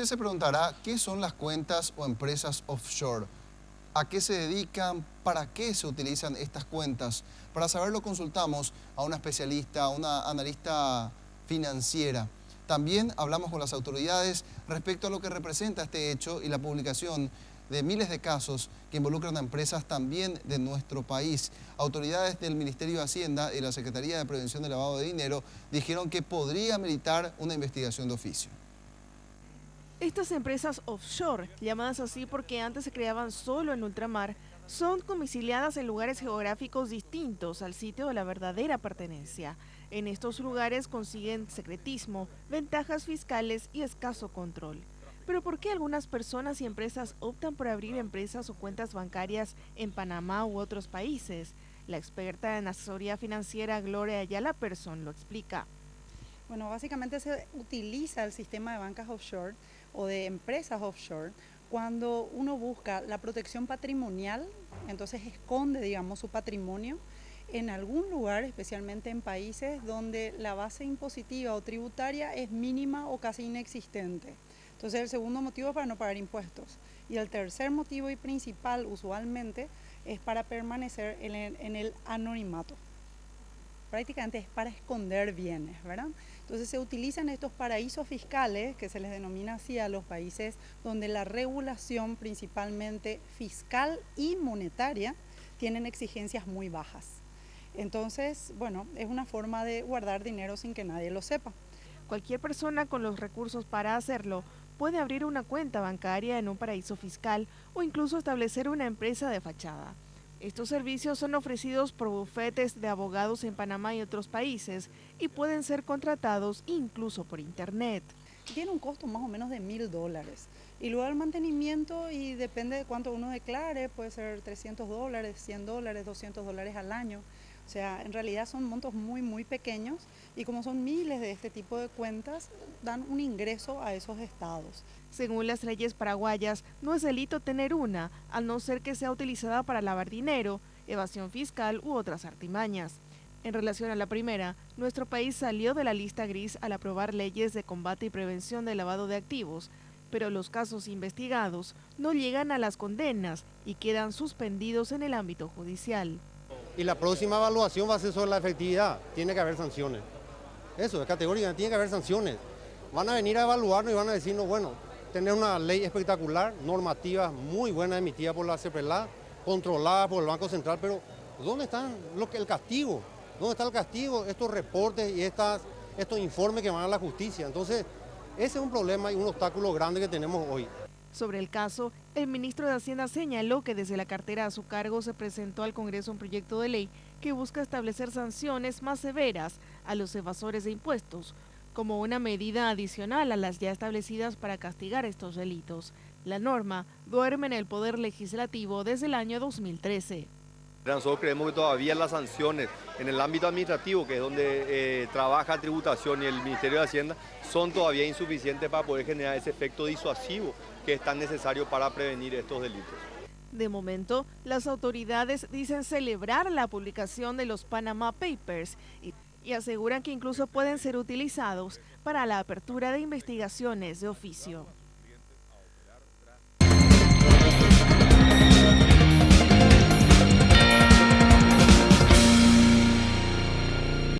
Usted se preguntará, ¿qué son las cuentas o empresas offshore? ¿A qué se dedican? ¿Para qué se utilizan estas cuentas? Para saberlo consultamos a una especialista, a una analista financiera. También hablamos con las autoridades respecto a lo que representa este hecho y la publicación de miles de casos que involucran a empresas también de nuestro país. Autoridades del Ministerio de Hacienda y la Secretaría de Prevención del Lavado de Dinero dijeron que podría meritar una investigación de oficio. Estas empresas offshore, llamadas así porque antes se creaban solo en ultramar, son domiciliadas en lugares geográficos distintos al sitio de la verdadera pertenencia. En estos lugares consiguen secretismo, ventajas fiscales y escaso control. Pero ¿por qué algunas personas y empresas optan por abrir empresas o cuentas bancarias en Panamá u otros países? La experta en asesoría financiera Gloria Ayala Persson lo explica. Bueno, básicamente se utiliza el sistema de bancas offshore o de empresas offshore cuando uno busca la protección patrimonial, entonces esconde, digamos, su patrimonio en algún lugar, especialmente en países donde la base impositiva o tributaria es mínima o casi inexistente. Entonces el segundo motivo es para no pagar impuestos. Y el tercer motivo y principal usualmente es para permanecer en el anonimato. Prácticamente es para esconder bienes, ¿verdad? Entonces se utilizan estos paraísos fiscales, que se les denomina así a los países donde la regulación principalmente fiscal y monetaria tienen exigencias muy bajas. Entonces, bueno, es una forma de guardar dinero sin que nadie lo sepa. Cualquier persona con los recursos para hacerlo puede abrir una cuenta bancaria en un paraíso fiscal o incluso establecer una empresa de fachada. Estos servicios son ofrecidos por bufetes de abogados en Panamá y otros países y pueden ser contratados incluso por internet. Tiene un costo más o menos de $1.000 y luego el mantenimiento, y depende de cuánto uno declare, puede ser $300, $100, $200 al año. O sea, en realidad son montos muy pequeños y como son miles de este tipo de cuentas, dan un ingreso a esos estados. Según las leyes paraguayas, no es delito tener una, a no ser que sea utilizada para lavar dinero, evasión fiscal u otras artimañas. En relación a la primera, nuestro país salió de la lista gris al aprobar leyes de combate y prevención del lavado de activos, pero los casos investigados no llegan a las condenas y quedan suspendidos en el ámbito judicial. Y la próxima evaluación va a ser sobre la efectividad, tiene que haber sanciones. Eso es categórico, tiene que haber sanciones. Van a venir a evaluarnos y van a decirnos, bueno, tener una ley espectacular, normativa muy buena emitida por la CEPRELA, controlada por el Banco Central, pero ¿dónde está el castigo? ¿Dónde está el castigo? Estos reportes y estos informes que van a la justicia. Entonces, ese es un problema y un obstáculo grande que tenemos hoy. Sobre el caso, el ministro de Hacienda señaló que desde la cartera a su cargo se presentó al Congreso un proyecto de ley que busca establecer sanciones más severas a los evasores de impuestos, como una medida adicional a las ya establecidas para castigar estos delitos. La norma duerme en el Poder Legislativo desde el año 2013. Nosotros creemos que todavía las sanciones en el ámbito administrativo, que es donde trabaja tributación y el Ministerio de Hacienda, son todavía insuficientes para poder generar ese efecto disuasivo que es tan necesario para prevenir estos delitos. De momento, las autoridades dicen celebrar la publicación de los Panama Papers y aseguran que incluso pueden ser utilizados para la apertura de investigaciones de oficio.